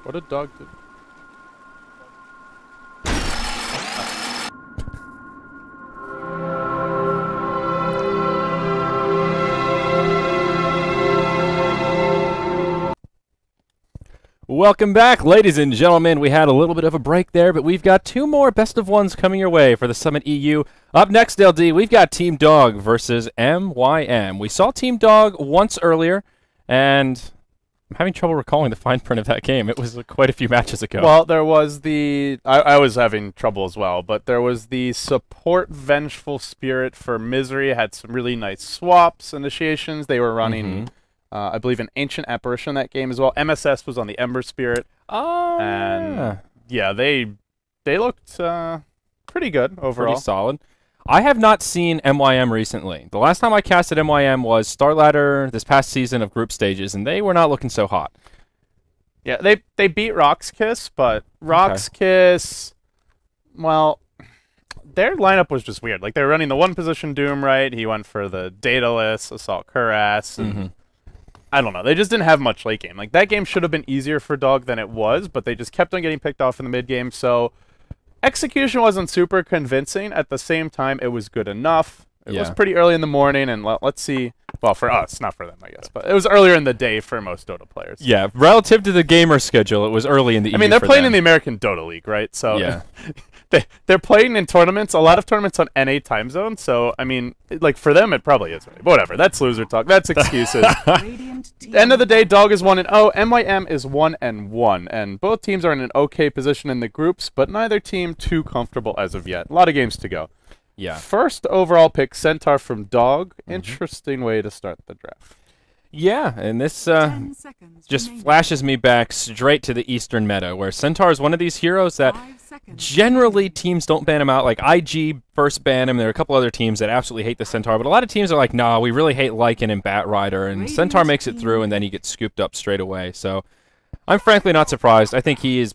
What did Dog do? Welcome back, ladies and gentlemen. We had a little bit of a break there, but we've got two more best of ones coming your way for the Summit EU. Up next, LD, we've got Team Dog versus MYM. We saw Team Dog once earlier, and I'm having trouble recalling the fine print of that game. It was quite a few matches ago. Well, there was the... I was having trouble as well, but there was the support Vengeful Spirit for Misery. It had some really nice swaps, initiations. They were running... I believe an Ancient Apparition that game as well. MSS was on the Ember Spirit. Oh, and yeah, they looked pretty good overall. Pretty solid. I have not seen MYM recently. The last time I casted MYM was Star Ladder this past season of group stages, and they were not looking so hot. Yeah, they beat rox.kis, but rox.kis, well, their lineup was just weird. Like, they were running the one position Doom, right? He went for the Daedalus, Assault Cuirass, and I don't know. They just didn't have much late game. Like, that game should have been easier for Dog than it was, but they just kept on getting picked off in the mid game. So execution wasn't super convincing. At the same time, it was good enough. It was pretty early in the morning, and let's see. Well, for us, not for them, I guess. But it was earlier in the day for most Dota players. Yeah, relative to the gamer schedule, it was early in the evening. I mean, they're playing in the American Dota League, right? So yeah. They're playing in tournaments, a lot of tournaments on NA time zone, so, I mean, like, for them, it probably is. Right? Whatever, that's loser talk, that's excuses. End of the day, Dog is 1-0, MYM is 1-1, and both teams are in an okay position in the groups, but neither team too comfortable as of yet. A lot of games to go. Yeah. First overall pick, Centaur from Dog. Interesting way to start the draft. Yeah, and this just flashes me back straight to the Eastern meta, where Centaur is one of these heroes that generally teams don't ban him out. Like, IG first ban him. There are a couple other teams that absolutely hate the Centaur, but a lot of teams are like, nah, we really hate Lycan and Batrider, and Centaur makes it through, and then he gets scooped up straight away. So I'm frankly not surprised. I think he is.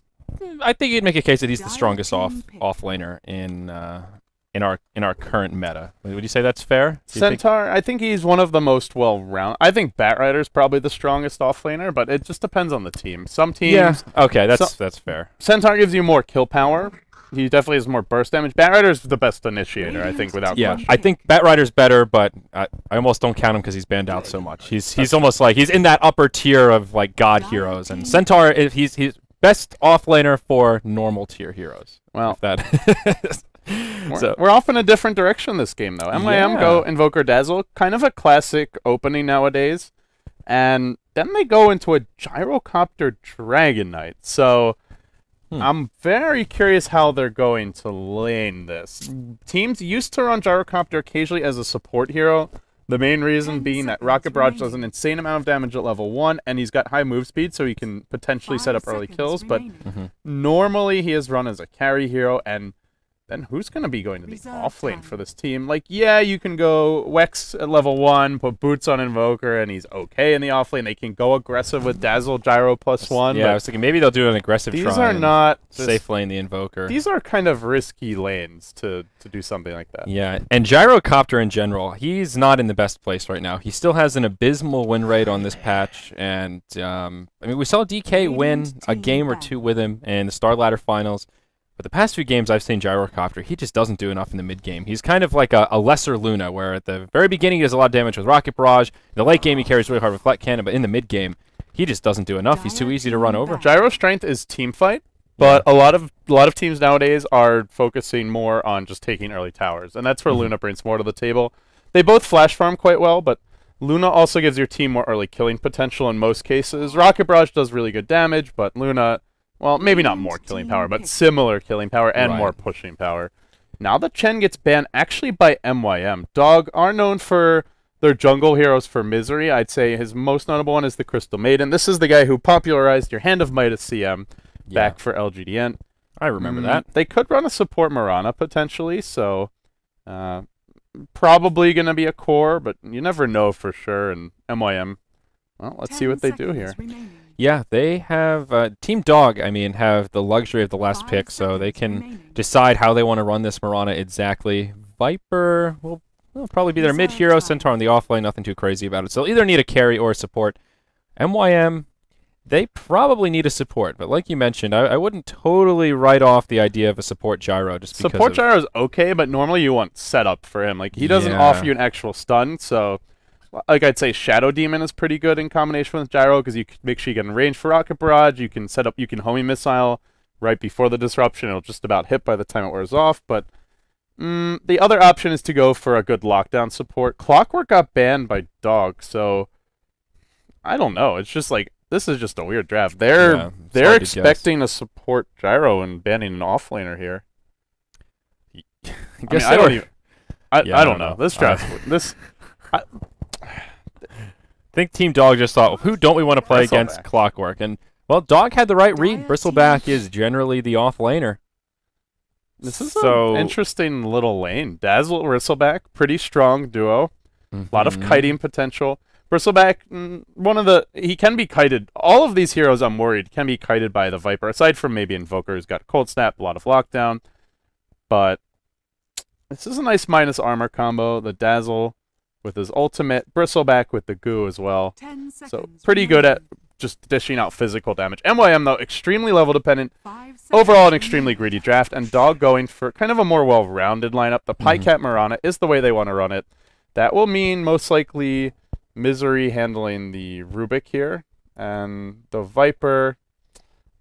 I think you'd make a case that he's the strongest off laner in our current meta. Would you say that's fair? Centaur, I think he's one of the most well-rounded. I think Batrider is probably the strongest offlaner, but it just depends on the team. Some teams... Yeah, okay, that's fair. Centaur gives you more kill power. He definitely has more burst damage. Batrider is the best initiator, I think, without question. I think Batrider's better, but I almost don't count him because he's banned out so much. He's almost like... He's in that upper tier of, like, god heroes, and Centaur, he's best offlaner for normal tier heroes. Well... That... We're off in a different direction this game, though. MYM go Invoker Dazzle, kind of a classic opening nowadays, and then they go into a Gyrocopter Dragon Knight. So I'm very curious how they're going to lane this. Teams used to run Gyrocopter occasionally as a support hero, the main reason being that Rocket Barrage does an insane amount of damage at level 1, and he's got high move speed, so he can potentially set up early kills, but normally he is run as a carry hero, and then who's going to be going to the offlane for this team? Like, yeah, you can go Wex at level 1, put Boots on Invoker, and he's okay in the offlane. They can go aggressive with Dazzle, Gyro +1. Yeah, I was thinking maybe they'll do an aggressive try. These are not... safe lane the Invoker. These are kind of risky lanes to do something like that. Yeah, and Gyrocopter in general, he's not in the best place right now. He still has an abysmal win rate on this patch, and I mean, we saw DK win a game or two with him in the Star Ladder Finals. But the past few games I've seen Gyrocopter, he just doesn't do enough in the mid-game. He's kind of like a lesser Luna, where at the very beginning he does a lot of damage with Rocket Barrage. In the late game he carries really hard with Flat Cannon, but in the mid-game, he just doesn't do enough. He's too easy to run over. Gyro Strength is team fight, but a lot of teams nowadays are focusing more on just taking early towers, and that's where Luna brings more to the table. They both flash farm quite well, but Luna also gives your team more early killing potential in most cases. Rocket Barrage does really good damage, but Luna... Well, maybe not more killing power, but similar killing power and more pushing power. Now that Chen gets banned actually by MYM. Dog are known for their jungle heroes for Misery. I'd say his most notable one is the Crystal Maiden. This is the guy who popularized your Hand of Midas CM back for LGDN. I remember that. They could run a support Mirana potentially, so probably going to be a core, but you never know for sure. And MYM, well, let's see what they do here. Yeah, they have Team Dog, I mean, have the luxury of the last pick, so they can decide how they want to run this Mirana exactly. Viper will probably be their mid-hero. Centaur on the offlane, nothing too crazy about it. So they'll either need a carry or a support. MYM, they probably need a support. But like you mentioned, I wouldn't totally write off the idea of a support gyro just because support gyro is okay, but normally you want setup for him. Like he doesn't offer you an actual stun, so like I'd say Shadow Demon is pretty good in combination with gyro because you can make sure you get in range for rocket barrage. You can set up, you can homing missile right before the disruption. It'll just about hit by the time it wears off. But the other option is to go for a good lockdown support. Clockwork got banned by Dog, so I don't know. It's just like this is just a weird draft. They're expecting a support gyro and banning an offlaner here. I don't know. This draft, I think Team Dog just thought, well, who don't we want to play against Clockwork? And well, Dog had the right read. Bristleback is generally the offlaner. This is an interesting little lane. Dazzle, Bristleback, pretty strong duo. A lot of kiting potential. Bristleback, he can be kited. All of these heroes, I'm worried, can be kited by the Viper, aside from maybe Invoker, who's got Cold Snap, a lot of lockdown. But this is a nice minus armor combo. The Dazzle with his ultimate, Bristleback with the goo as well. So pretty good at just dishing out physical damage. MYM, though, extremely level dependent. Overall, an extremely greedy draft. And Dog going for kind of a more well-rounded lineup. The Pycat Mirana is the way they want to run it. That will mean most likely Misery handling the Rubik here. And the Viper,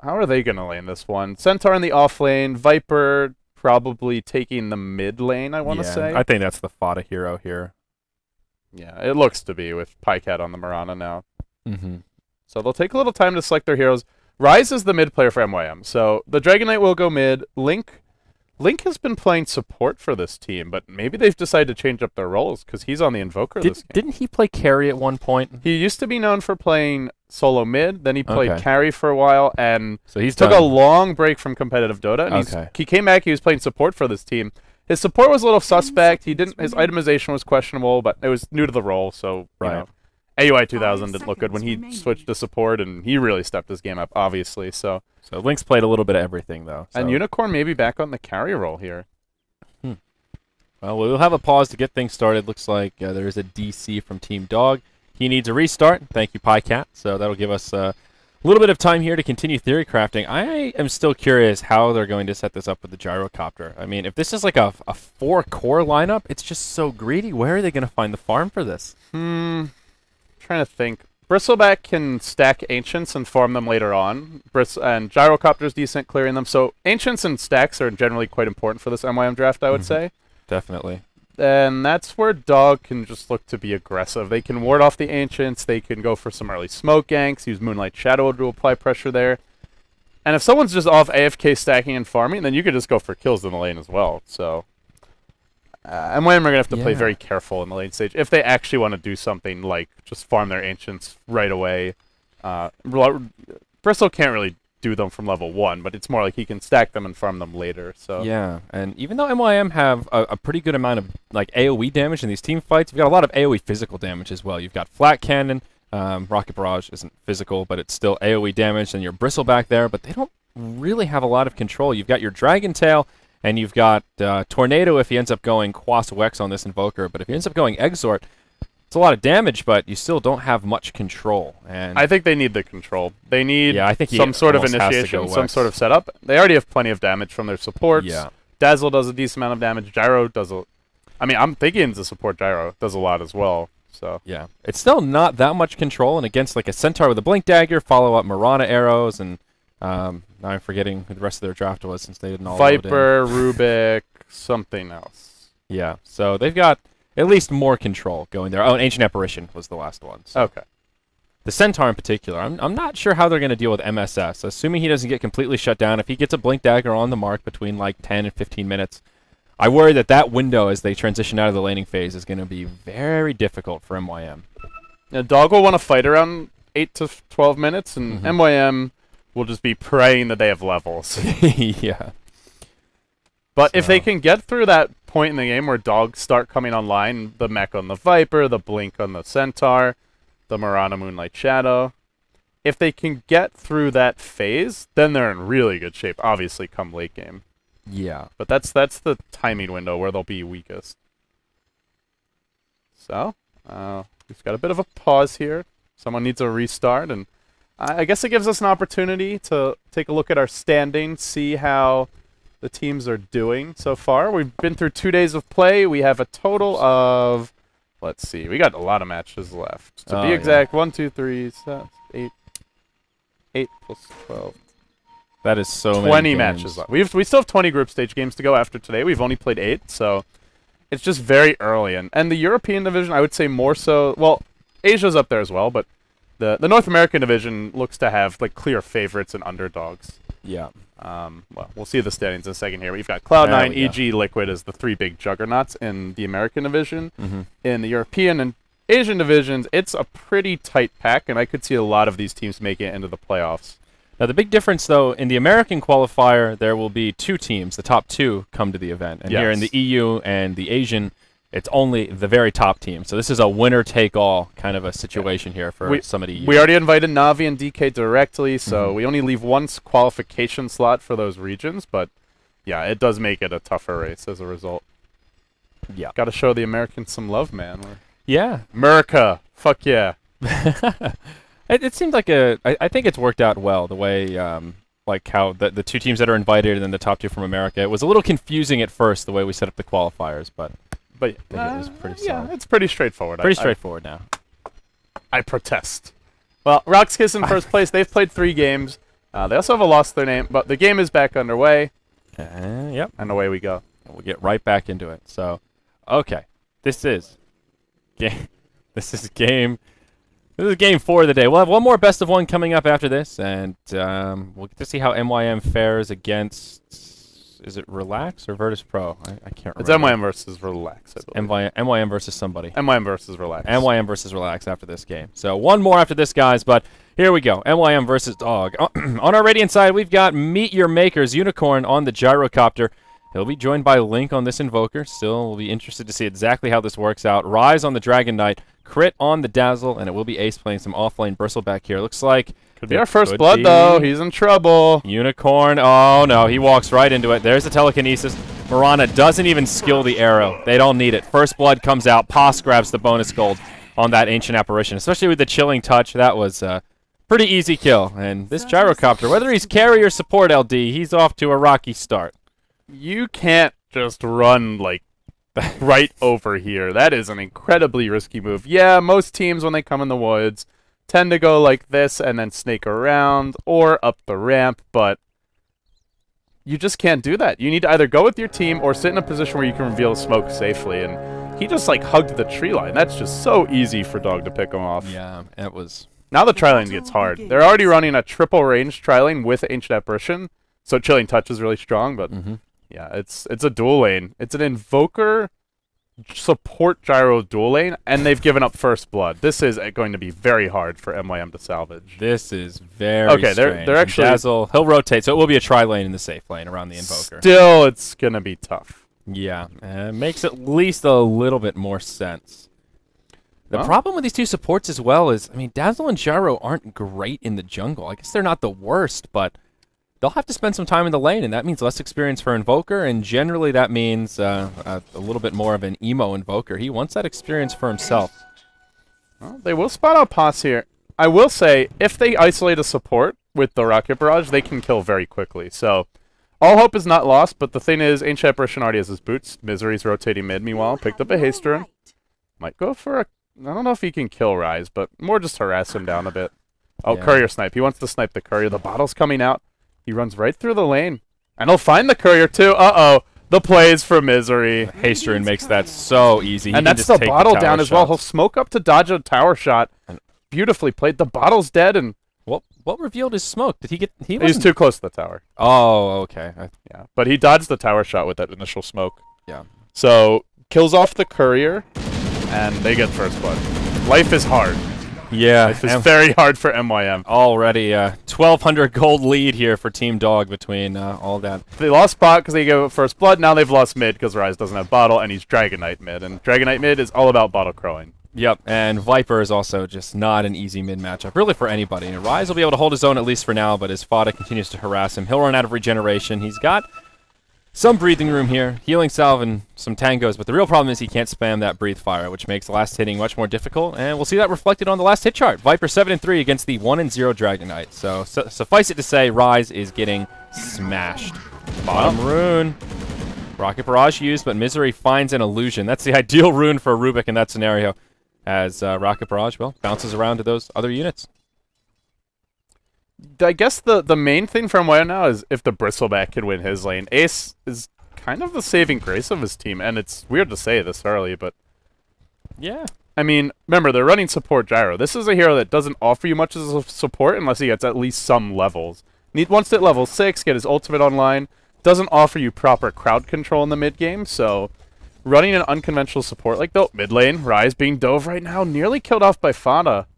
how are they going to lane this one? Centaur in the off lane. Viper probably taking the mid lane, I want to say. I think that's the fodder hero here. Yeah, it looks to be with Pycat on the Mirana now. So they'll take a little time to select their heroes. Rise is the mid player for MYM. So the Dragon Knight will go mid. Link has been playing support for this team, but maybe they've decided to change up their roles because he's on the Invoker this game. Didn't he play carry at one point? He used to be known for playing solo mid, then he played carry for a while, and so he took a long break from competitive Dota, and he came back, he was playing support for this team. His support was a little suspect, his itemization was questionable, but it was new to the role, so, you know. AUI 2000 didn't look good when he switched to support, and he really stepped his game up, obviously. So Link's played a little bit of everything, though. And Unicorn maybe back on the carry role here. Well, we'll have a pause to get things started. Looks like there is a DC from Team Dog. He needs a restart. Thank you, Pycat. So that'll give us a little bit of time here to continue theory crafting. I am still curious how they're going to set this up with the gyrocopter. I mean, if this is like a 4-core lineup, it's just so greedy. Where are they going to find the farm for this? Trying to think. Bristleback can stack Ancients and farm them later on. And Gyrocopter's decent clearing them. So Ancients and stacks are generally quite important for this MYM draft, I would say. Definitely. And that's where Dog can just look to be aggressive. They can ward off the Ancients. They can go for some early smoke ganks, use Moonlight Shadow to apply pressure there. And if someone's just off AFK stacking and farming, then you could just go for kills in the lane as well. So MYM are going to have to play very careful in the late stage if they actually want to do something like just farm their Ancients right away. Bristle can't really do them from level 1, but it's more like he can stack them and farm them later. So yeah, and even though MYM have a pretty good amount of like AoE damage in these team fights, you've got a lot of AoE physical damage as well. You've got Flat Cannon, Rocket Barrage isn't physical, but it's still AoE damage, and your Bristleback there, but they don't really have a lot of control. You've got your Dragon Tail, and you've got Tornado if he ends up going Quas Wex on this Invoker, but if he ends up going Exort, it's a lot of damage, but you still don't have much control. And I think they need the control. They need some sort of initiation, some sort of setup. They already have plenty of damage from their supports. Yeah. Dazzle does a decent amount of damage. Gyro does a... I mean, I'm thinking the support Gyro does a lot as well. So yeah, it's still not that much control, and against like a Centaur with a Blink Dagger, follow up Mirana arrows, and now I'm forgetting who the rest of their draft was since they didn't all Viper, Rubik, something else. Yeah, so they've got at least more control going there. Oh, and Ancient Apparition was the last one. So. Okay. The Centaur in particular, I'm not sure how they're going to deal with MSS. Assuming he doesn't get completely shut down, if he gets a Blink Dagger on the mark between like 10 and 15 minutes, I worry that that window as they transition out of the laning phase is going to be very difficult for MYM. Yeah, Dog will want to fight around 8 to 12 minutes, and MYM will just be praying that they have levels. Yeah. But if they can get through that point in the game where Dogs start coming online, the mech on the Viper, the Blink on the Centaur, the Mirana Moonlight Shadow, if they can get through that phase, then they're in really good shape, obviously, come late game. Yeah. But that's the timing window where they'll be weakest. So, we've got a bit of a pause here. Someone needs a restart, and I guess it gives us an opportunity to take a look at our standings, see how the teams are doing so far. We've been through 2 days of play. We have a total of, let's see, we got a lot of matches left. To be exact, 1, 2, 3, 7, 8. 8 plus 12. That is so many 20 matches left. We still have 20 group stage games to go after today. We've only played 8, so it's just very early. And the European division, I would say more so, well, Asia's up there as well, but the North American division looks to have like clear favorites and underdogs. Yeah. Well, we'll see the standings in a second here. We've got Cloud9, EG, Liquid as the 3 big juggernauts in the American division. In the European and Asian divisions, it's a pretty tight pack, and I could see a lot of these teams making it into the playoffs. Now, the big difference, though, in the American qualifier, there will be 2 teams. The top 2 come to the event. And here in the EU and the Asian, it's only the very top team. So this is a winner-take-all kind of a situation here for some of the EU. We already invited Navi and DK directly, so we only leave 1 qualification slot for those regions. But, yeah, it does make it a tougher race as a result. Yeah. Got to show the Americans some love, man. Yeah. America. Fuck yeah. It seemed like I think it's worked out well, the way, like how the 2 teams that are invited and then the top 2 from America. It was a little confusing at first, the way we set up the qualifiers, but it was pretty solid. Yeah, it's pretty straightforward. Pretty straightforward now. I protest. Well, rox.kis in first place. They've played 3 games. They also have a loss to their name, but the game is back underway. Yep. And away we go. We'll get right back into it. So, okay. This is game 4 of the day. We'll have one more best of 1 coming up after this, and we'll get to see how MYM fares against. Is it Relax or Virtus Pro? I can't remember. It's MYM versus Relax. MYM versus somebody. MYM versus Relax. MYM versus Relax after this game. So one more after this, guys. But here we go. MYM versus Dog. On our Radiant side, we've got Meet Your Makers Unicorn on the gyrocopter. He'll be joined by Link on this Invoker. Still, we'll be interested to see exactly how this works out. Rise on the Dragon Knight, Crit on the Dazzle, and it will be Ace playing some offlane Bristleback here. Looks like could be our first blood, though. He's in trouble. Unicorn. Oh, no. He walks right into it. There's the telekinesis. Mirana doesn't even skill the arrow. They don't need it. First blood comes out. Pos grabs the bonus gold on that Ancient Apparition, especially with the Chilling Touch. That was a pretty easy kill. And this gyrocopter, whether he's carry or support LD, he's off to a rocky start. You can't just run, like, right over here. That is an incredibly risky move. Yeah, most teams, when they come in the woods, tend to go like this and then snake around or up the ramp, but you just can't do that. You need to either go with your team or sit in a position where you can reveal smoke safely, and he just, like, hugged the tree line. That's just so easy for Dog to pick him off. Yeah, it was. Now the tri-lane gets hard. They're already running a triple range tri-lane with Ancient Apparition, so Chilling Touch is really strong, but yeah, it's a dual lane. It's an Invoker support gyro dual lane, and they've given up first blood. This is going to be very hard for MYM to salvage. This is very strange. They're actually Dazzle. He'll rotate, so it will be a tri lane in the safe lane around the Invoker. Still, it's gonna be tough. Yeah, it makes at least a little bit more sense. The problem with these 2 supports as well is, I mean, Dazzle and Gyro aren't great in the jungle. I guess they're not the worst, but they'll have to spend some time in the lane, and that means less experience for Invoker, and generally that means a little bit more of an emo Invoker. He wants that experience for himself. Well, they will spot out Pos here. I will say, if they isolate a support with the Rocket Barrage, they can kill very quickly. So, all hope is not lost, but the thing is, Ancient Apparition already has his boots. Misery's rotating mid, meanwhile. Picked up a Haste Rune. Might go for a... I don't know if he can kill Rise, but more just harass him down a bit. Oh, yeah. Courier snipe. He wants to snipe the Courier. The bottle's coming out. He runs right through the lane. And he'll find the Courier, too. Uh-oh. The plays for Misery. Haste Rune makes that so easy. And that's the bottle down as well. He'll smoke up to dodge a tower shot. Beautifully played. The bottle's dead, and... What revealed his smoke? Did he get... He's too close to the tower. Oh, okay. Yeah, but he dodged the tower shot with that initial smoke. Yeah. So, kills off the Courier, and they get first blood. Life is hard. Yeah. Life is very hard for MYM. Already 1,200 gold lead here for Team Dog between all that. They lost spot because they gave up first blood. Now they've lost mid because Rise doesn't have bottle, and he's Dragon Knight mid. And Dragon Knight mid is all about bottle crowing. Yep, and Viper is also just not an easy mid matchup, really for anybody. And Rise will be able to hold his own at least for now, but as Fada continues to harass him, he'll run out of regeneration. He's got Some breathing room here, healing salve and some tangos, but the real problem is he can't spam that breathe fire, which makes last hitting much more difficult, and we'll see that reflected on the last hit chart. Viper 7-3 against the 1-0 Dragon Knight. So suffice it to say, Rise is getting smashed. Bottom rune. Rocket Barrage used, but Misery finds an illusion. That's the ideal rune for Rubik in that scenario, as Rocket Barrage, well, bounces around to those other units. I guess the main thing from MYM now is if the Bristleback can win his lane. Ace is kind of the saving grace of his team, and it's weird to say this early, but... Yeah. I mean, remember, they're running support Gyro. This is a hero that doesn't offer you much as a support unless he gets at least some levels. Wants to hit level 6, get his ultimate online. Doesn't offer you proper crowd control in the mid game, so running an unconventional support like the mid lane, Rise being dove right now, nearly killed off by Fada.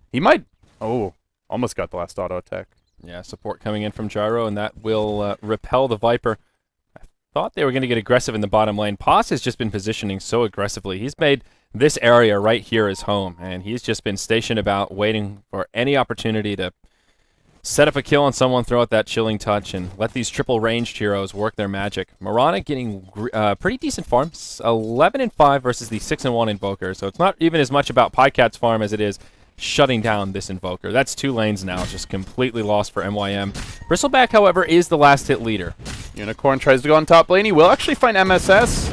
He might... Oh... Almost got the last auto attack. Yeah, support coming in from Gyro, and that will repel the Viper. I thought they were going to get aggressive in the bottom lane. Pos has just been positioning so aggressively. He's made this area right here his home, and he's just been stationed about waiting for any opportunity to set up a kill on someone, throw out that chilling touch, and let these triple ranged heroes work their magic. Mirana getting pretty decent farms, 11-5 versus the 6-1 Invoker, so it's not even as much about Pycat's farm as it is shutting down this Invoker. That's 2 lanes now, just completely lost for MYM. Bristleback, however, is the last hit leader. Unicorn tries to go on top lane. He will actually find MSS.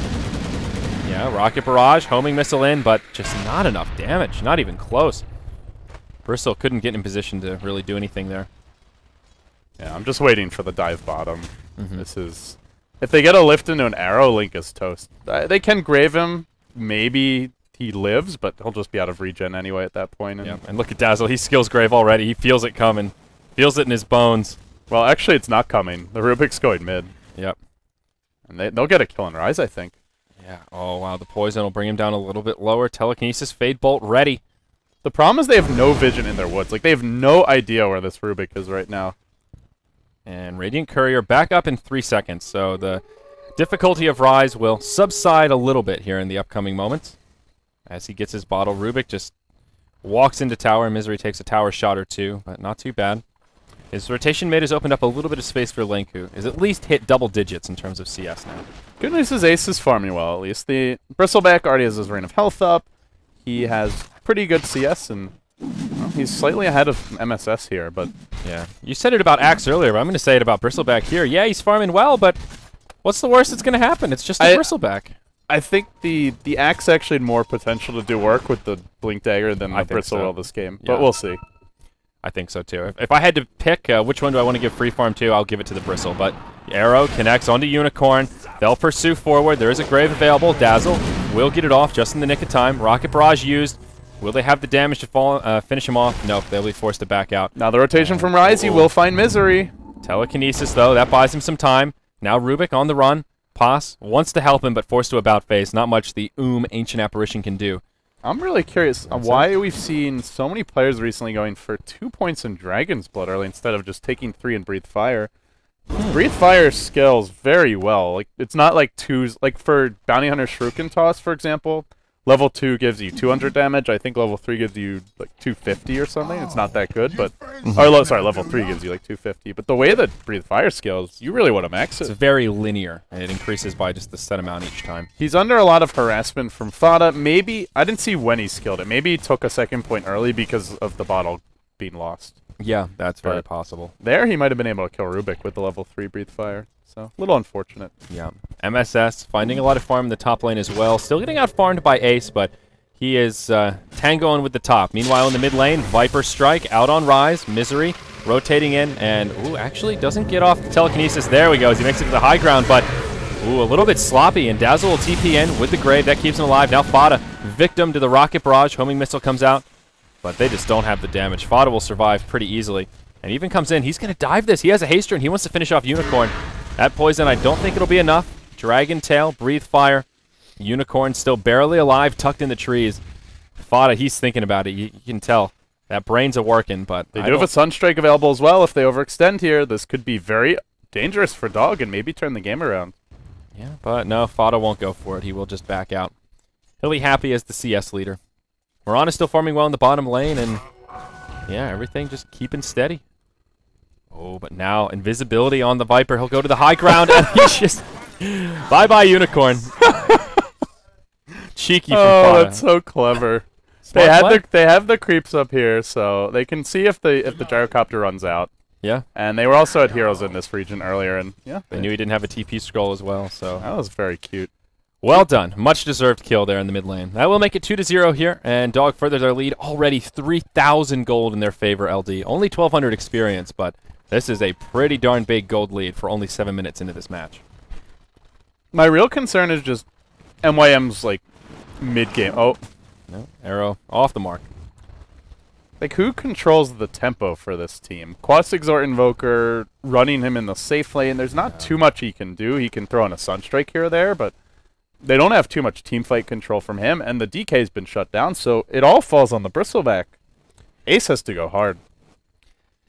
Yeah, Rocket Barrage, homing missile in, but just not enough damage. Not even close. Bristle couldn't get in position to really do anything there. Yeah, I'm just waiting for the dive bottom. This is... If they get a lift into an arrow, Link is toast. They can grave him, maybe... He lives, but he'll just be out of regen anyway at that point. And, and look at Dazzle. He skills Grave already. He feels it coming. Feels it in his bones. Well, actually, it's not coming. The Rubik's going mid. Yep. And they'll get a kill on Rise, I think. Yeah. Oh, wow. The poison will bring him down a little bit lower. Telekinesis, Fade Bolt ready. The problem is they have no vision in their woods. Like, they have no idea where this Rubik is right now. And Radiant Courier back up in 3 seconds. So the difficulty of Rise will subside a little bit here in the upcoming moments. As he gets his bottle, Rubik just walks into tower. Misery takes a tower shot or 2, but not too bad. His rotation mid has opened up a little bit of space for Link, who is at least hit double digits in terms of CS now. Good news is Ace is farming well, at least. The Bristleback already has his Reign of Health up. He has pretty good CS, and well, he's slightly ahead of MSS here, but... Yeah, you said it about Axe earlier, but I'm going to say it about Bristleback here. Yeah, he's farming well, but what's the worst that's going to happen? It's just a Bristleback. I think the Axe actually had more potential to do work with the Blink Dagger than the Bristle will this game, but we'll see. I think so too. If I had to pick which one do I want to give free farm to, I'll give it to the Bristle. But Arrow connects onto Unicorn. They'll pursue forward. There is a Grave available. Dazzle will get it off just in the nick of time. Rocket Barrage used. Will they have the damage to finish him off? Nope, they'll be forced to back out. Now the rotation from Rise, he will find Misery. Telekinesis though, that buys him some time. Now Rubik on the run. Pos wants to help him, but forced to about phase. Not much the Ancient Apparition can do. I'm really curious why we've seen so many players recently going for 2 points in Dragon's Blood early instead of just taking 3 in Breathe Fire. Breathe Fire scales very well. Like, it's not like 2s. Like for Bounty Hunter Shuriken Toss, for example, level 2 gives you 200 damage. I think level 3 gives you like 250 or something. It's not that good, but sorry, level 3 gives you like 250. But the way that Breathe Fire scales, you really want to max it. It's very linear, and it increases by just the set amount each time. He's under a lot of harassment from Fada. Maybe I didn't see when he skilled it. Maybe he took a second point early because of the bottle being lost. Yeah, that's very possible. There, he might have been able to kill Rubik with the level 3 Breathe Fire. So, a little unfortunate. Yeah. MSS finding a lot of farm in the top lane as well. Still getting out-farmed by Ace, but he is tangoing with the top. Meanwhile, in the mid lane, Viper Strike out on Rise. Misery rotating in, and actually doesn't get off the telekinesis. There we go, as he makes it to the high ground, but a little bit sloppy, and Dazzle will TP in with the Grave. That keeps him alive. Now Fada, victim to the Rocket Barrage. Homing Missile comes out, but they just don't have the damage. Fada will survive pretty easily, and even comes in. He's going to dive this. He has a haster, and he wants to finish off Unicorn. That poison, I don't think it'll be enough. Dragon Tail, Breathe Fire. Unicorn still barely alive, tucked in the trees. Fada, he's thinking about it. You can tell. That brain's a-working, but they do have a Sunstrike available as well. If they overextend here, this could be very dangerous for Dog and maybe turn the game around. Yeah, but no, Fada won't go for it. He will just back out. He'll be happy as the CS leader. Mirana's still farming well in the bottom lane, and yeah, everything just keeping steady. Oh, but now invisibility on the Viper. He'll go to the high ground, and he's just Bye-bye, Unicorn. Cheeky from Oh, Fada. that's so clever. Smart They have the creeps up here, so they can see if the gyrocopter runs out. Yeah. And they were also at heroes in this region earlier, and yeah, They knew he didn't have a TP scroll as well, so. that was very cute. Well done. Much deserved kill there in the mid lane. That will make it 2-0 here, and Dog furthers their lead. Already 3,000 gold in their favor, LD. Only 1,200 experience, but this is a pretty darn big gold lead for only 7 minutes into this match. My real concern is just MYM's, like, mid-game. Oh. No, arrow off the mark. Like, who controls the tempo for this team? Quas Exhort Invoker, running him in the safe lane. There's not too much he can do. He can throw in a Sunstrike here or there, but they don't have too much teamfight control from him, and the DK's been shut down, so it all falls on the Bristleback. Ace has to go hard.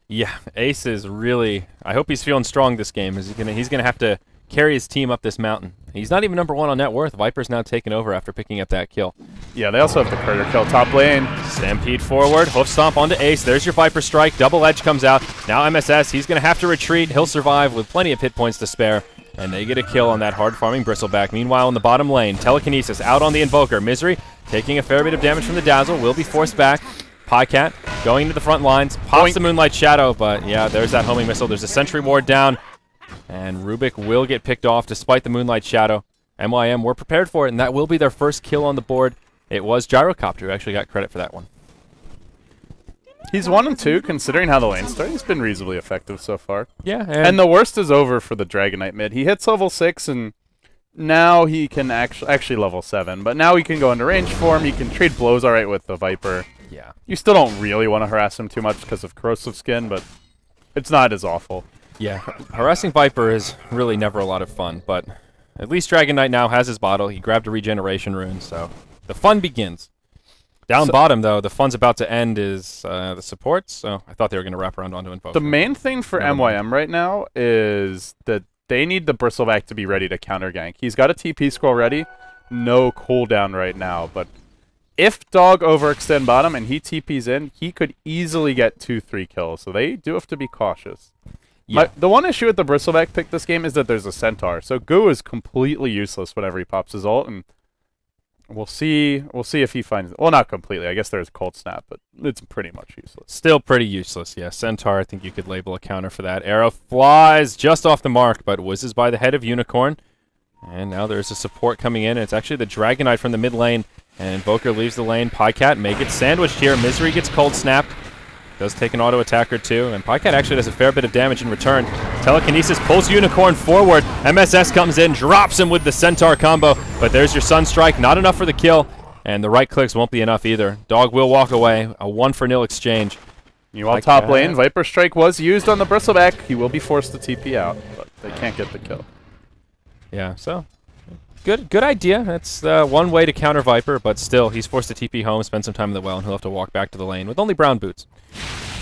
Yeah, Ace is really... I hope he's feeling strong this game. He's gonna have to carry his team up this mountain. He's not even number 1 on net worth. Viper's now taken over after picking up that kill. Yeah, they also have the Predator kill top lane. Stampede forward, hoof stomp onto Ace. There's your Viper strike. Double edge comes out. Now MSS, he's going to have to retreat. He'll survive with plenty of hit points to spare. And they get a kill on that hard farming Bristleback. Meanwhile, in the bottom lane, Telekinesis out on the Invoker. Misery taking a fair bit of damage from the Dazzle. Will be forced back. Pycat going into the front lines. Pops the Moonlight Shadow, but yeah, there's that homing missile. There's a Sentry Ward down. And Rubik will get picked off despite the Moonlight Shadow. MYM were prepared for it, and that will be their first kill on the board. It was Gyrocopter who actually got credit for that one. He's 1 and 2, considering how the lane started. He's been reasonably effective so far. Yeah, and the worst is over for the Dragonite mid. He hits level 6, and now he can actually level 7. But now he can go into range for him. He can trade blows all right with the Viper. Yeah. You still don't really want to harass him too much because of Corrosive Skin, but it's not as awful. Yeah, harassing Viper is really never a lot of fun, but at least Dragonite now has his bottle. He grabbed a regeneration rune, so the fun begins. Down bottom, though, the fun's about to end is the supports, so I thought they were going to wrap around onto Invoker. The main thing for MYM right now is that they need the Bristleback to be ready to counter gank. He's got a TP scroll ready, no cooldown right now, but if Dog overextend bottom and he TPs in, he could easily get 2-3 kills, so they do have to be cautious. Yeah. The one issue with the Bristleback pick this game is that there's a Centaur, so Goo is completely useless whenever he pops his ult, and we'll see if he finds... Well, not completely. I guess there's Cold Snap, but it's pretty much useless. Still pretty useless, yeah. Centaur, I think you could label a counter for that. Arrow flies just off the mark, but whizzes by the head of Unicorn. And now there's a support coming in, and it's actually the Dragonite from the mid lane. And Invoker leaves the lane. Pycat may get sandwiched here. Misery gets Cold Snap. Does take an auto attack or two, and Pycat actually does a fair bit of damage in return. Telekinesis pulls Unicorn forward. MSS comes in, drops him with the Centaur combo, but there's your Sunstrike. Not enough for the kill, and the right clicks won't be enough either. Dog will walk away. A 1-for-0 exchange. Meanwhile, top lane, Viper Strike was used on the Bristleback. He will be forced to TP out, but they can't get the kill. Yeah, so good idea. That's one way to counter Viper, but still, he's forced to TP home, spend some time in the well, and he'll have to walk back to the lane with only brown boots.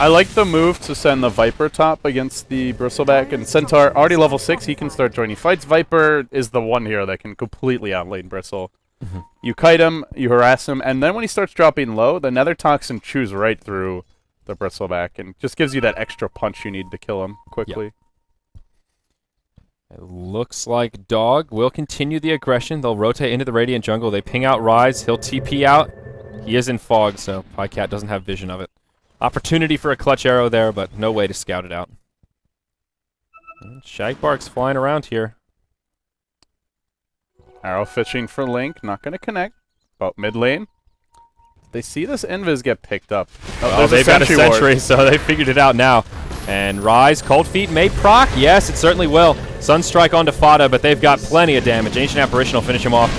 I like the move to send the Viper top against the Bristleback, and Centaur, already level 6, he can start joining fights. Viper is the one hero that can completely outlane Bristle. You kite him, you harass him, and then when he starts dropping low, the Nether Toxin chews right through the Bristleback and just gives you that extra punch you need to kill him quickly. Yep. It looks like Dog will continue the aggression. They'll rotate into the Radiant Jungle. They ping out Rise. He'll TP out. He is in fog, so Pycat doesn't have vision of it. Opportunity for a clutch arrow there, but no way to scout it out. And Shagbark's flying around here. Arrow fishing for Link, not going to connect. About mid lane. They see this Invis get picked up. Oh, they've got a sentry, so they figured it out now. And Rise, Cold Feet may proc. Yes, it certainly will. Sunstrike onto Fada, but they've got plenty of damage. Ancient Apparition will finish him off.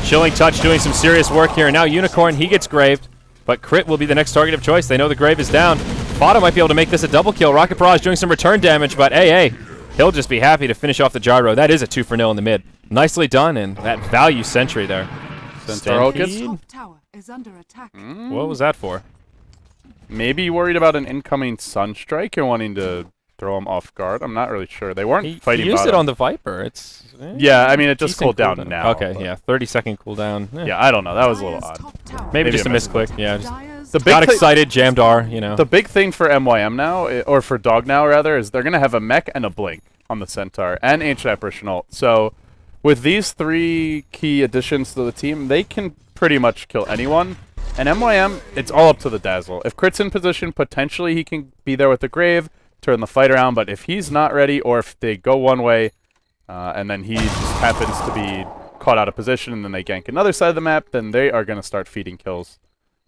Chilling Touch doing some serious work here. And now Unicorn, he gets graved. But Crit will be the next target of choice. They know the grave is down. Fada might be able to make this a double kill. Rocket Barrage doing some return damage, but hey, he'll just be happy to finish off the gyro. That is a 2-for-0 in the mid. Nicely done, and that value sentry there. Centaur gets... What was that for? Maybe worried about an incoming Sunstrike and wanting to throw him off guard. I'm not really sure. They weren't fighting He used bottom. it on the Viper. It's yeah, I mean, it just cooled down cooldown. now. Okay, yeah, 30-second cooldown. Yeah, I don't know. That was a little odd. Maybe just a misclick. Yeah, just got excited, jammed R, you know. The big thing for MYM now, or for Dog now, rather, is they're going to have a mech and a blink on the Centaur and Ancient Apparition ult. So with these 3 key additions to the team, they can pretty much kill anyone. And MYM, it's all up to the Dazzle. If Crit's in position, potentially he can be there with the Grave, turn the fight around, but if he's not ready, or if they go one way, and then he just happens to be caught out of position, and then they gank another side of the map, then they are going to start feeding kills.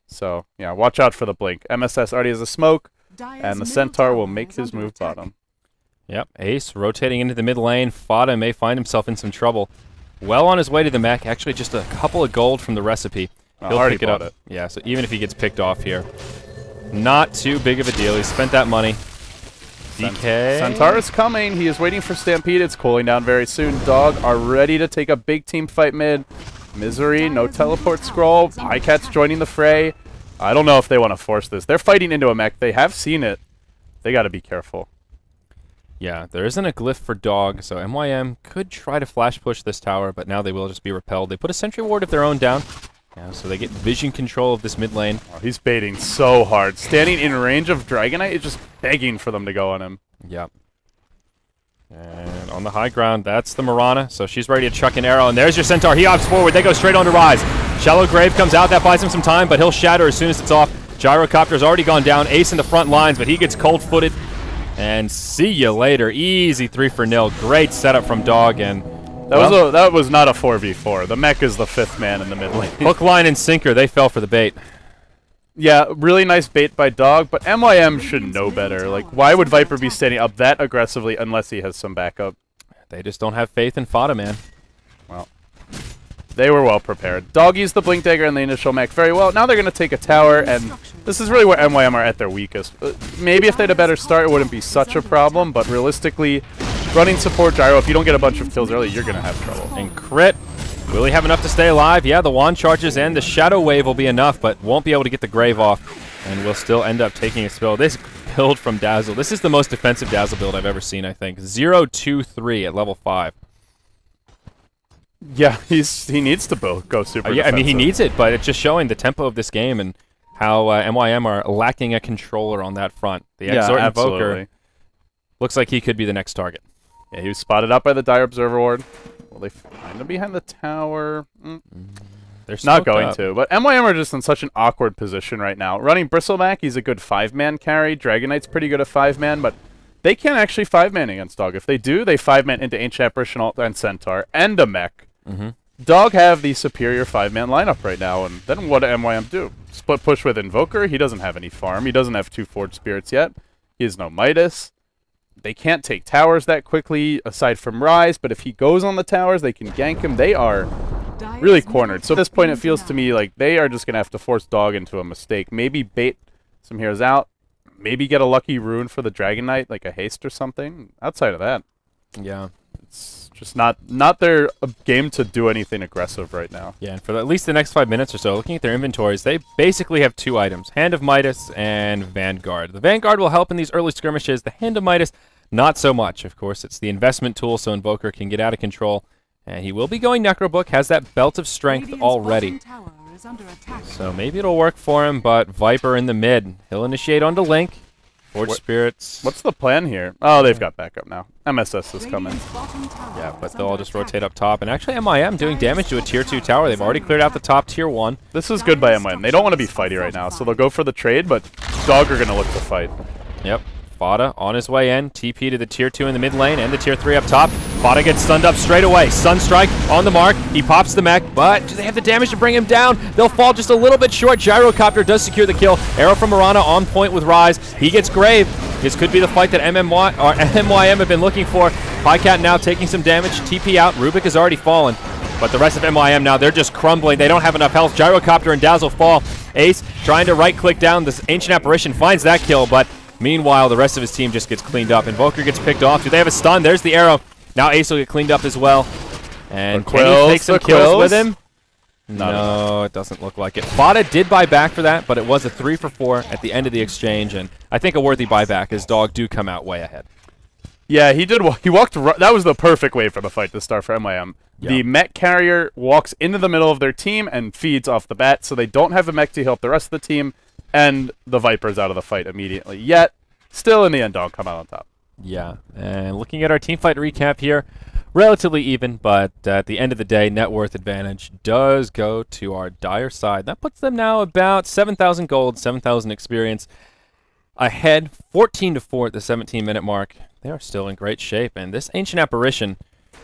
So, yeah, watch out for the blink. MSS already has a smoke, and the Centaur will make his move bottom. Yep, Ace rotating into the mid lane. Fada may find himself in some trouble. Well on his way to the mech, actually just a couple of gold from the recipe. He'll pick it up. Yeah, so even if he gets picked off here, not too big of a deal. He spent that money. DK. Centaur is coming. He is waiting for Stampede. It's cooling down very soon. Dog are ready to take a big team fight mid. Misery, no teleport scroll. Pycat's joining the fray. I don't know if they want to force this. They're fighting into a mech. They have seen it. They got to be careful. Yeah, there isn't a glyph for Dog, so MYM could try to flash push this tower, but now they will just be repelled. They put a sentry ward of their own down. Yeah, so they get vision control of this mid lane. Oh, he's baiting so hard. Standing in range of Dragonite is just begging for them to go on him. Yep. And on the high ground, that's the Mirana, so she's ready to chuck an arrow, and there's your Centaur. He opts forward. They go straight on to Rise. Shallow Grave comes out. That buys him some time, but he'll shatter as soon as it's off. Gyrocopter's already gone down. Ace in the front lines, but he gets cold-footed. And see you later. Easy 3-0. Great setup from Dog, and that was not a 4v4. The mech is the 5th man in the mid lane. Hook, line, and sinker. They fell for the bait. Yeah, really nice bait by Dog, but MYM should know better. Like, why would Viper be standing up that aggressively unless he has some backup? They just don't have faith in Fada, man. Well, they were well prepared. Dog used the Blink Dagger in the initial mech very well. Now they're going to take a tower, and this is really where MYM are at their weakest. Maybe if they had a better start, it wouldn't be such a problem, but realistically, running support gyro, if you don't get a bunch of kills early, you're going to have trouble. And Crit, will he have enough to stay alive? Yeah, the wand charges and the Shadow Wave will be enough, but won't be able to get the Grave off, and will still end up taking a spill. This build from Dazzle, this is the most defensive Dazzle build I've ever seen, I think. 0-2-3 at level 5. Yeah, he needs to go super yeah, I mean, he needs it, but it's just showing the tempo of this game and how MYM are lacking a controller on that front. The Exort Invoker looks like he could be the next target. Yeah, he was spotted out by the Dire Observer Ward. Will they find him behind the tower? They're not going to, but MYM are just in such an awkward position right now. Running Bristleback, he's a good 5-man carry. Dragonite's pretty good at 5-man, but they can't actually 5-man against Dog. If they do, they 5-man into Ancient Apparition and Centaur and a mech. Dog have the superior 5-man lineup right now, and then what do MYM do? Split push with Invoker? He doesn't have any farm. He doesn't have 2 Forged Spirits yet. He has no Midas. They can't take towers that quickly, aside from Rise, but if he goes on the towers, they can gank him. They are really cornered. So at this point, it feels to me like they are just going to have to force Dog into a mistake. Maybe bait some heroes out. Maybe get a lucky rune for the Dragon Knight, like a haste or something. Outside of that, yeah, it's just not their game to do anything aggressive right now. Yeah, and for at least the next 5 minutes or so, looking at their inventories, they basically have 2 items, Hand of Midas and Vanguard. The Vanguard will help in these early skirmishes. The Hand of Midas, not so much. Of course, it's the investment tool, so Invoker can get out of control. And he will be going Necrobook, has that Belt of Strength already. So maybe it'll work for him, but Viper in the mid. He'll initiate onto Link. Forge Spirits. What's the plan here? Oh, they've got backup now. MSS is coming. Yeah, but they'll all just rotate up top. And actually, MYM doing damage to a Tier 2 tower. They've already cleared out the top Tier 1. This is good by MYM. They don't want to be fighty right now, so they'll go for the trade, but Dog are going to look to fight. Yep. Fada on his way in. TP to the Tier 2 in the mid lane and the Tier 3 up top. Fada gets stunned up straight away. Sunstrike on the mark. He pops the mech, but do they have the damage to bring him down? They'll fall just a little bit short. Gyrocopter does secure the kill. Arrow from Mirana on point with Rise. He gets Grave. This could be the fight that MYM have been looking for. Pycat now taking some damage. TP out. Rubik has already fallen. But the rest of MYM now, they're just crumbling. They don't have enough health. Gyrocopter and Dazzle fall. Ace trying to right-click down. This Ancient Apparition finds that kill, but meanwhile, the rest of his team just gets cleaned up. Invoker gets picked off. Do they have a stun? There's the arrow. Now Ace will get cleaned up as well. And can he take some kills with him? No, it doesn't look like it. Fada did buy back for that, but it was a 3-for-4 at the end of the exchange, and I think a worthy buyback as Dog do come out way ahead. Yeah, he did. He walked. That was the perfect way for the fight to start for MYM. Yep. The mech carrier walks into the middle of their team and feeds off the bat, so they don't have a mech to help the rest of the team, and the Viper's out of the fight immediately. Yet, still in the end, Dog come out on top. Yeah, and looking at our team fight recap here, relatively even, but at the end of the day, net worth advantage does go to our Dire side. That puts them now about 7,000 gold, 7,000 experience, ahead 14-4 at the 17-minute mark. They are still in great shape, and this Ancient Apparition,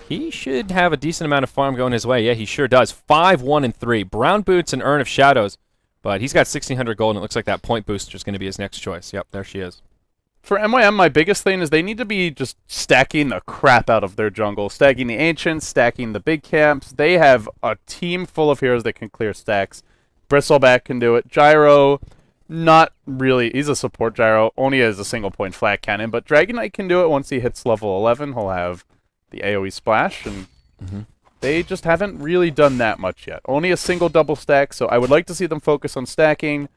he should have a decent amount of farm going his way. Yeah, he sure does. 5-1-3. Brown Boots and Urn of Shadows, but he's got 1,600 gold, and it looks like that point booster is going to be his next choice. Yep, there she is. For MYM, my biggest thing is they need to be just stacking the crap out of their jungle. Stacking the Ancients, stacking the big camps. They have a team full of heroes that can clear stacks. Bristleback can do it. Gyro, not really. He's a support Gyro, only as a single point flat cannon. But Dragon Knight can do it once he hits level 11. He'll have the AoE splash, and they just haven't really done that much yet. Only a single double stack, so I would like to see them focus on stacking.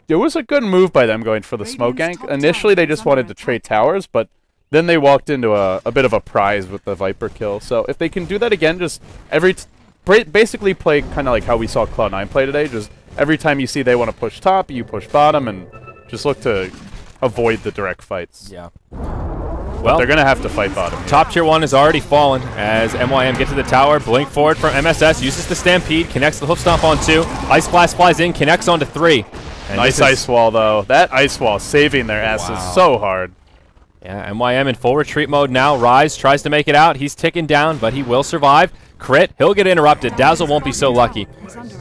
It was a good move by them going for the smoke gank. Initially, they just wanted to trade towers, but then they walked into a bit of a prize with the Viper kill. So if they can do that again, just basically play kind of like how we saw Cloud9 play today. Just every time you see they want to push top, you push bottom, and just look to avoid the direct fights. Yeah. Well, they're going to have to fight bottom here. Top tier 1 has already fallen as MYM get to the tower. Blink forward from MSS, uses the Stampede, connects the Hoof Stomp on 2. Ice Blast flies in, connects onto 3. And nice ice wall, though. That ice wall saving their asses so hard. Yeah, MYM in full retreat mode now. Rise tries to make it out. He's ticking down, but he will survive. Crit, he'll get interrupted. Dazzle won't be so lucky.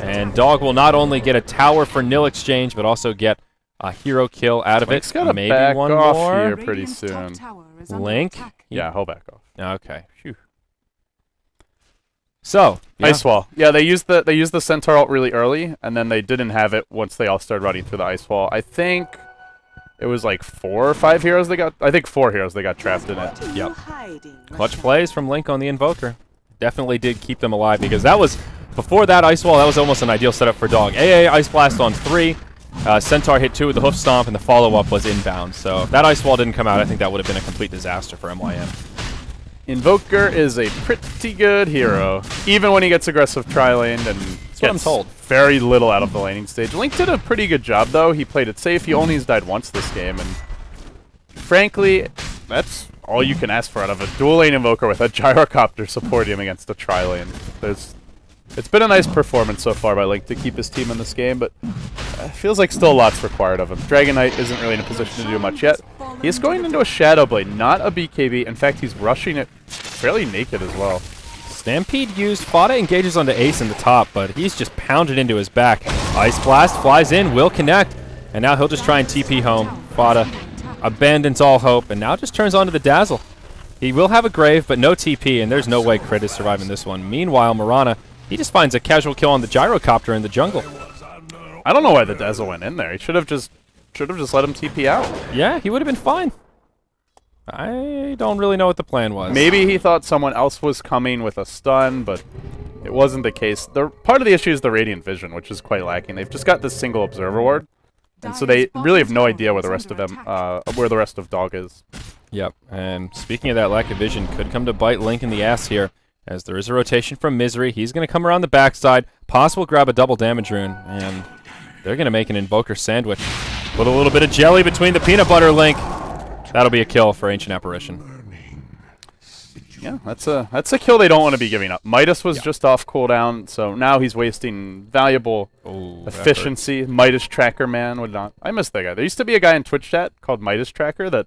And Dog will not only get a tower for nil exchange, but also get a hero kill out of Link's it. gotta Maybe back one off more here pretty soon. Link? Yeah, he'll back off. Okay. Phew. So, ice wall. Yeah, they used the Centaur ult really early, and then they didn't have it once they all started running through the ice wall. I think it was like 4 or 5 heroes they got. I think 4 heroes they got trapped in it. Yep. Clutch plays from Link on the Invoker. Definitely did keep them alive because that was before that ice wall. That was almost an ideal setup for Dog. AA Ice Blast on 3. Centaur hit 2 with the Hoof Stomp, and the follow-up was inbound. So if that ice wall didn't come out, I think that would have been a complete disaster for MYM. Invoker is a pretty good hero, even when he gets aggressive tri-laned and gets very little out of the laning stage. Link did a pretty good job, though. He played it safe. He only has died once this game, and frankly, that's all you can ask for out of a dual lane Invoker with a Gyrocopter supporting him against a tri-lane. It's been a nice performance so far by Link to keep his team in this game, but it feels like still a lot's required of him. Dragon Knight isn't really in a position to do much yet. He is going into a Shadow Blade, not a BKB. In fact, he's rushing it fairly naked as well. Stampede used. Fada engages onto Ace in the top, but he's just pounded into his back. Ice Blast flies in, will connect, and now he'll just try and TP home. Fada abandons all hope, and now just turns onto the Dazzle. He will have a Grave, but no TP, and there's no way Crit is surviving this one. Meanwhile, Mirana, he just finds a casual kill on the Gyrocopter in the jungle. I don't know why the Dazzle went in there. He should have just let him TP out. Yeah, he would have been fine. I don't really know what the plan was. Maybe he thought someone else was coming with a stun, but it wasn't the case. Part of the issue is the Radiant Vision, which is quite lacking. They've just got this single Observer Ward, and so they really have no idea where the rest of them, where the rest of Dog is. Yep, and speaking of that lack of vision, could come to bite Link in the ass here, as there is a rotation from Misery. He's going to come around the backside, possible grab a double damage rune, and they're going to make an Invoker sandwich. Put a little bit of jelly between the peanut butter, Link. That'll be a kill for Ancient Apparition. Yeah, that's a kill they don't want to be giving up. Midas was just off cooldown, so now he's wasting valuable efficiency. Midas Tracker man would not. I miss that guy. There used to be a guy in Twitch chat called Midas Tracker that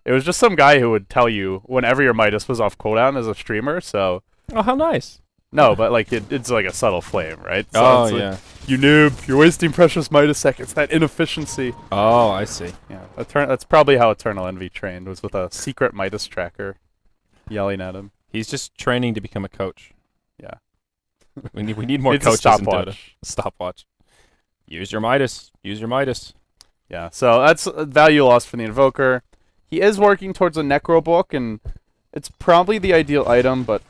it was just some guy who would tell you whenever your Midas was off cooldown as a streamer. So. Oh, how nice. No, but like it's like a subtle flame, right? So oh, it's like, yeah. You noob, you're wasting precious Midas seconds. That inefficiency. Oh, I see. Yeah, that's probably how Eternal Envy trained, was with a secret Midas tracker yelling at him. He's just training to become a coach. Yeah. We need more coaches in Dota. Stopwatch. Use your Midas. Use your Midas. Yeah, so that's a value lost for the Invoker. He is working towards a Necro book, and it's probably the ideal item, but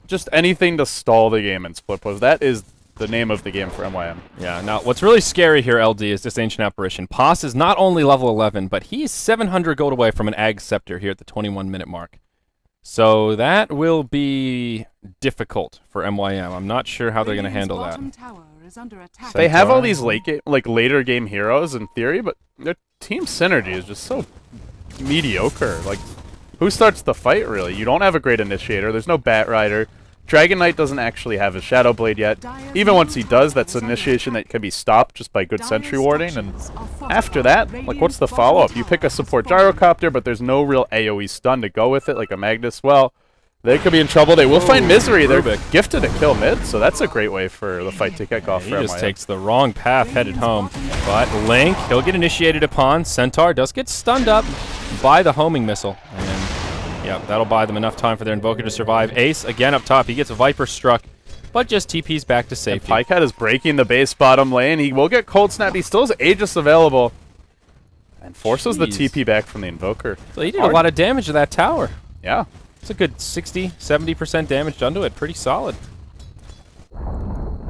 just anything to stall the game in split push. That is the name of the game for MYM. Yeah, now what's really scary here, LD, is this Ancient Apparition. Pos is not only level 11, but he's 700 gold away from an Ag Scepter here at the 21-minute mark. So that will be difficult for MYM. I'm not sure how they're going to handle that. They have all these later game heroes in theory, but their team synergy is just so mediocre. Like, who starts the fight, really? You don't have a great initiator. There's no Bat Rider. Dragon Knight doesn't actually have his Shadow Blade yet. Even once he does, that's an initiation that can be stopped just by good sentry warding. And after that, like, what's the follow-up? You pick a support Gyrocopter, but there's no real AoE stun to go with it, like a Magnus. Well, they could be in trouble. They will find Misery. They're gifted a kill mid, so that's a great way for the fight to kick off for MYM. He just takes the wrong path headed home. But Link, he'll get initiated upon. Centaur does get stunned up by the homing missile. And, yeah, that'll buy them enough time for their Invoker to survive. Ace, again up top. He gets a Viper struck, but just TP's back to safety. And Pycat is breaking the base bottom lane. He will get Cold Snap. He still has Aegis available. And forces the TP back from the Invoker. So he did a lot of damage to that tower. Yeah. It's a good 60, 70% damage done to it. Pretty solid.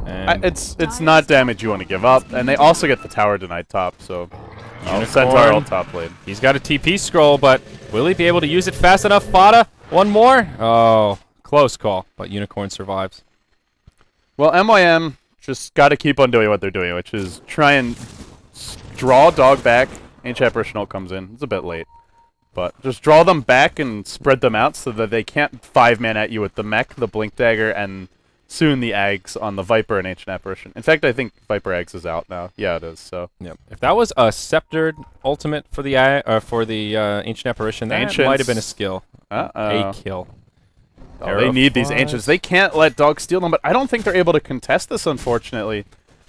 And it's not damage you want to give up. And they also get the tower denied top, so... Centaur all top lane. He's got a TP scroll, but will he be able to use it fast enough? Fada, one more? Oh, close call, but Unicorn survives. Well, MYM just got to keep on doing what they're doing, which is try and draw Dog back. Ancient Apparition ult comes in. It's a bit late. But just draw them back and spread them out so that they can't 5-man at you with the mech, the Blink Dagger, and soon the Ags on the Viper and Ancient Apparition. In fact, I think Viper Ags is out now. Yeah, it is. So. Yep. If that was a sceptered ultimate for the Ancient Apparition, that might have been a skill. A kill. Oh, they need these Ancients. They can't let Dog steal them, but I don't think they're able to contest this, unfortunately.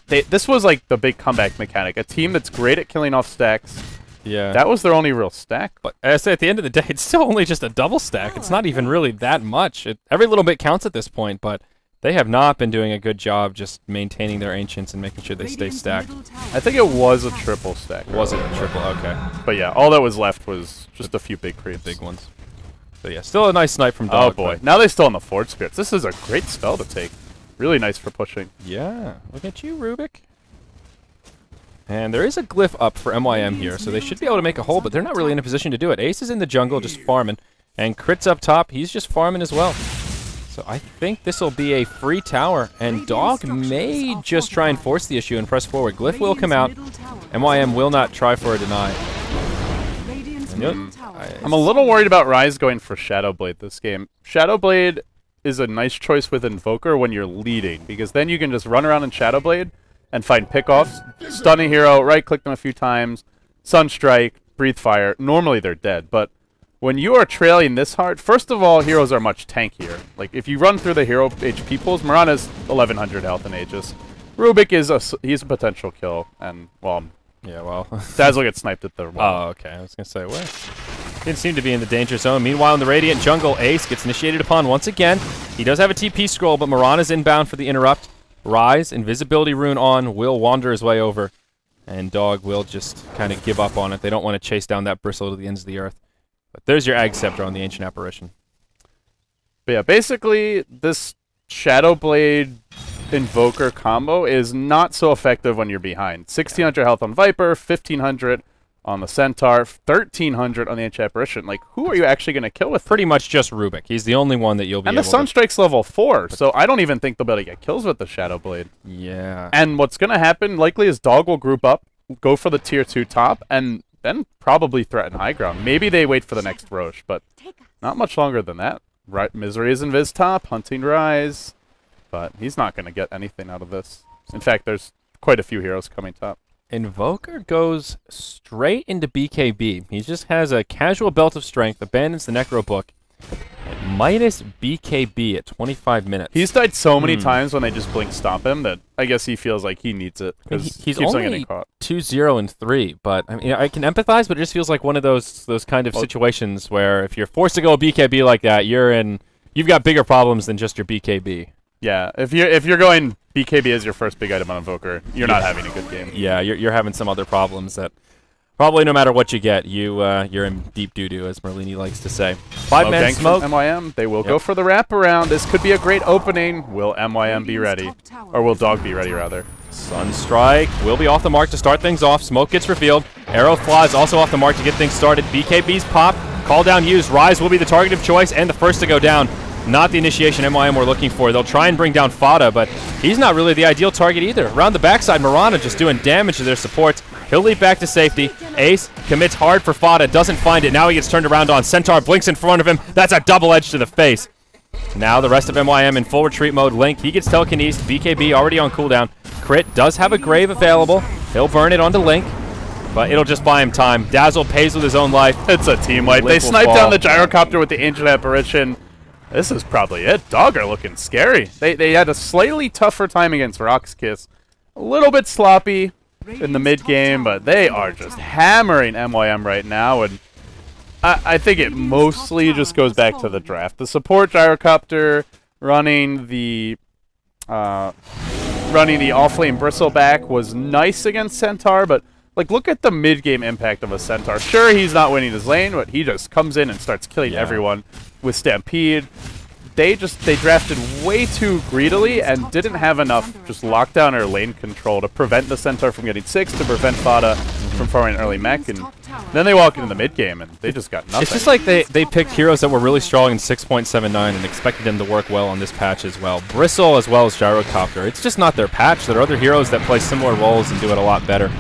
This was like the big comeback mechanic. A team that's great at killing off stacks. Yeah. That was their only real stack. But as I say, at the end of the day, it's still only just a double stack. It's not even really that much. Every little bit counts at this point, but they have not been doing a good job just maintaining their Ancients and making sure they stay stacked. I think it was a triple stack. Was it a triple? Okay. But yeah, all that was left was just a few big creeps. Big ones. But yeah, still a nice snipe from Dog. Oh boy. Now they still on the Forge Spirits. This is a great spell to take. Really nice for pushing. Yeah. Look at you, Rubik. And there is a glyph up for MYM here, so they should be able to make a hole, but they're not really in a position to do it. Ace is in the jungle just farming, and Crit's up top. He's just farming as well. So I think this will be a free tower, and Dog may just try and force the issue and press forward. Glyph will come out. MYM will not try for a deny. I'm a little worried about Ryze going for Shadow Blade this game. Shadow Blade is a nice choice with Invoker when you're leading, because then you can just run around in Shadow Blade and find pickoffs, stun a hero, right-click them a few times, Sunstrike, Breathe Fire. Normally they're dead, but when you are trailing this hard, first of all, heroes are much tankier. Like, if you run through the hero HP pools, Mirana's 1100 health in Aegis. Rubik he's a potential kill, and, well... Yeah, well... Dazzle gets sniped at the wall. Oh, okay. I was going to say, well... Didn't seem to be in the danger zone. Meanwhile, in the Radiant jungle, Ace gets initiated upon once again. He does have a TP scroll, but Mirana's inbound for the interrupt. Rise, Invisibility Rune on, will wander his way over. And Dog will just kind of give up on it. They don't want to chase down that bristle to the ends of the earth. But there's your Ag Scepter on the Ancient Apparition. But yeah, basically, this Shadow Blade Invoker combo is not so effective when you're behind. 1600 health on Viper, 1500 on the Centaur, 1300 on the Ancient Apparition. Like, who are you actually going to kill with? Pretty much just Rubik. He's the only one that you'll be able to... And the Sunstrike's level 4, so I don't even think they'll be able to get kills with the Shadow Blade. Yeah. And what's going to happen, likely, is Dog will group up, go for the tier 2 top, and then probably threaten high ground. Maybe they wait for the next Roche, but not much longer than that. Right, Misery is in Viz top, hunting Rise, but he's not going to get anything out of this. In fact, there's quite a few heroes coming top. Invoker goes straight into BKB. He just has a casual belt of strength, abandons the Necro Book, minus BKB at 25 minutes. He's died so many times when they just blink stomp him that I guess he feels like he needs it. He's only 2-0 and 3, but I mean, I can empathize, but it just feels like one of those kind of situations where if you're forced to go BKB like that, you've got bigger problems than just your BKB. Yeah, if you're going BKB as your first big item on Invoker, you're not having a good game. Yeah, you're having some other problems that probably no matter what you get, you're in deep doo-doo, as Merlini likes to say. 5-man smoke. From MYM. They will go for the wraparound. This could be a great opening. Will MYM be ready? Or will Dog be ready, rather? Sunstrike will be off the mark to start things off. Smoke gets revealed. Arrow flies also off the mark to get things started. BKB's pop. Call down used. Rise will be the target of choice and the first to go down. Not the initiation MYM we're looking for. They'll try and bring down Fada, but he's not really the ideal target either. Around the backside, Mirana just doing damage to their supports. He'll leap back to safety. Ace commits hard for Fada, doesn't find it. Now he gets turned around on. Centaur blinks in front of him. That's a double edge to the face. Now the rest of MYM in full retreat mode. Link, he gets telekinesed. BKB already on cooldown. Crit does have a grave available. He'll burn it onto Link, but it'll just buy him time. Dazzle pays with his own life. It's a team wipe. They sniped down the gyrocopter with the Ancient Apparition. This is probably it. Dog are looking scary. They had a slightly tougher time against rox.kis. A little bit sloppy in the mid game, but they are just hammering MYM right now, and I think it mostly just goes back to the draft. The support gyrocopter running the All-Flame Bristleback was nice against Centaur, but like, look at the mid-game impact of a Centaur. Sure, he's not winning his lane, but he just comes in and starts killing everyone with Stampede. They drafted way too greedily and didn't have enough just lockdown or lane control to prevent the Centaur from getting 6, to prevent Fada from throwing an early mech, and then they walk into the mid-game and they just got nothing. It's just like they picked heroes that were really strong in 6.79 and expected them to work well on this patch as well. Bristle as well as Gyrocopter. It's just not their patch. There are other heroes that play similar roles and do it a lot better.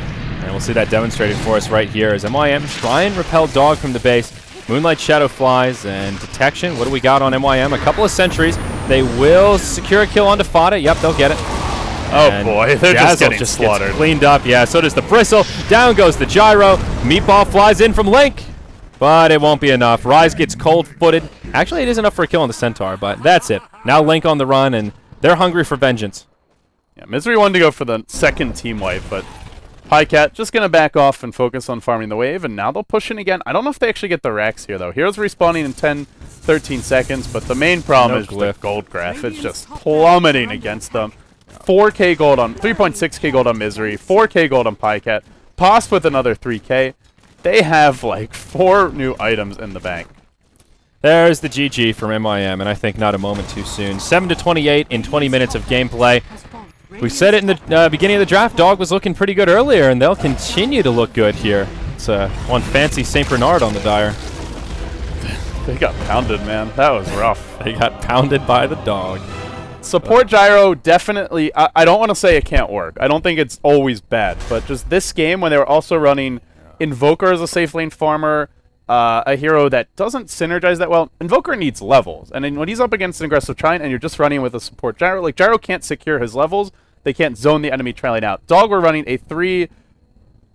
And we'll see that demonstrated for us right here as MYM try and repel Dog from the base. Moonlight Shadow flies and detection. What do we got on MYM? A couple of sentries. They will secure a kill onto Fada. Yep, they'll get it. Oh boy, they're just getting slaughtered. Cleaned up. Yeah, so does the Bristle. Down goes the Gyro. Meatball flies in from Link, but it won't be enough. Rise gets cold-footed. Actually, it is enough for a kill on the Centaur, but that's it. Now Link on the run, and they're hungry for vengeance. Yeah, Misery wanted to go for the second team wipe, but Pycat just going to back off and focus on farming the wave, and now they'll push in again. I don't know if they actually get the racks here, though. Heroes respawning in 10, 13 seconds, but the main problem is the gold graph. It's just plummeting against them. 4K gold on, 3.6K gold on Misery, 4K gold on Pycat, Poss with another 3K. They have like 4 new items in the bank. There's the GG from MYM, and I think not a moment too soon. 7-28 in 20 minutes of gameplay. We said it in the beginning of the draft, Dog was looking pretty good earlier, and they'll continue to look good here. It's one fancy St. Bernard on the Dire. They got pounded, man. That was rough. They got pounded by the Dog. Support Gyro definitely, I don't want to say it can't work. I don't think it's always bad, but just this game when they were also running Invoker as a safe lane farmer, a hero that doesn't synergize that well. Invoker needs levels, and then when he's up against an aggressive Giant and you're just running with a support Gyro, like Gyro can't secure his levels, they can't zone the enemy trailing out. Dog were running a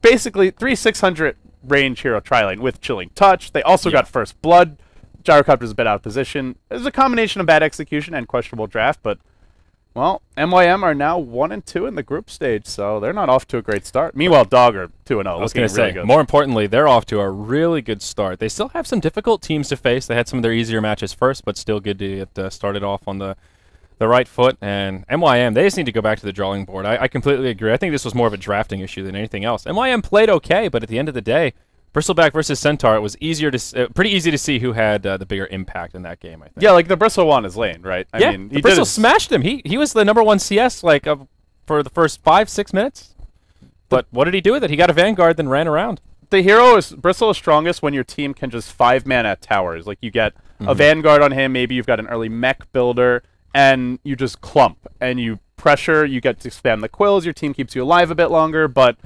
basically 600 range hero tri-lane with Chilling Touch. They also got First Blood. Gyrocopter's a bit out of position. There's a combination of bad execution and questionable draft, but, well, MYM are now 1-2 in the group stage, so they're not off to a great start. Meanwhile, Dog are 2-0. I was going to say, more importantly, they're off to a really good start. They still have some difficult teams to face. They had some of their easier matches first, but still good to get started off on the right foot. And MYM, they just need to go back to the drawing board. I completely agree. I think this was more of a drafting issue than anything else. MYM played okay, but at the end of the day, Bristleback versus Centaur, it was pretty easy to see who had the bigger impact in that game, I think. Yeah, like the Bristle won his lane, right? I mean, the Bristle smashed him. He was the #1 CS like for the first 5-6 minutes. But what did he do with it? He got a Vanguard, then ran around. Bristle is strongest when your team can just 5-man at towers. Like you get a Vanguard on him, maybe you've got an early mech builder, and you just clump and you pressure, you get to spam the quills, your team keeps you alive a bit longer, but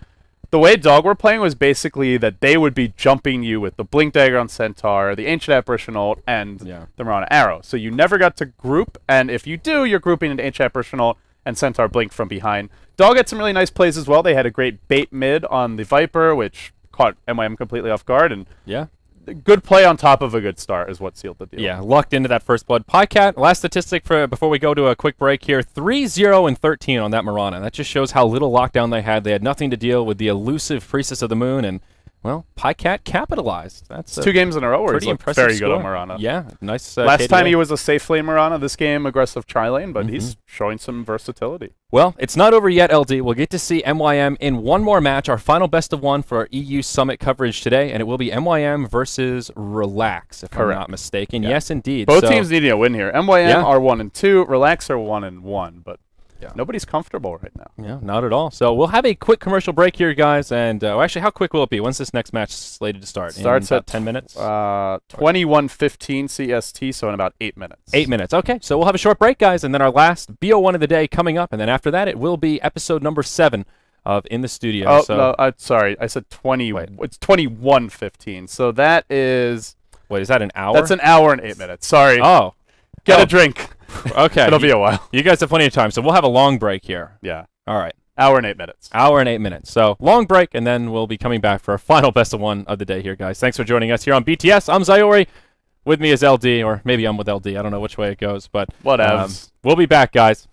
the way Dog were playing was basically that they would be jumping you with the Blink Dagger on Centaur, the Ancient Apparition ult, and the Marana Arrow. So you never got to group, and if you do, you're grouping into Ancient Apparition ult and Centaur Blink from behind. Dog had some really nice plays as well. They had a great bait mid on the Viper, which caught MYM completely off guard, and good play on top of a good start is what sealed the deal. Yeah, lucked into that First Blood. Pycat, last statistic before we go to a quick break here, 3-0-13 on that Marana. That just shows how little lockdown they had. They had nothing to deal with the elusive Priestess of the Moon, and, well, Pycat capitalized. That's 2 games in a row where he's looked very good on Marana. Yeah, nice. Last KDA. time he was a safe lane Marana, this game aggressive tri-lane, but he's showing some versatility. Well, it's not over yet, LD. We'll get to see MYM in one more match, our final best of one for our EU Summit coverage today, and it will be MYM versus Relax, if I'm not mistaken. Yeah. Yes, indeed. Both teams needing a win here. MYM are 1-2, Relax are 1-1, but nobody's comfortable right now. Yeah, not at all. So we'll have a quick commercial break here, guys, and actually, how quick will it be? When's this next match slated to start? Starts in at 10 minutes? 21:15 CST, so in about 8 minutes. 8 minutes. Okay, so we'll have a short break, guys, and then our last BO1 of the day coming up, and then after that, it will be episode number 7 of In the Studio. Oh, so no, sorry. I said 20. Wait. It's 21:15. So that is... Wait, is that an hour? That's an hour and 8 minutes. Sorry. Oh. Get a drink. Okay. It'll be a while. You guys have plenty of time, so we'll have a long break here. Yeah. All right. Hour and 8 minutes. Hour and 8 minutes. So long break, and then we'll be coming back for a final best of one of the day here, guys. Thanks for joining us here on BTS. I'm Zayori. With me is LD, or maybe I'm with LD. I don't know which way it goes, but whatever. We'll be back, guys.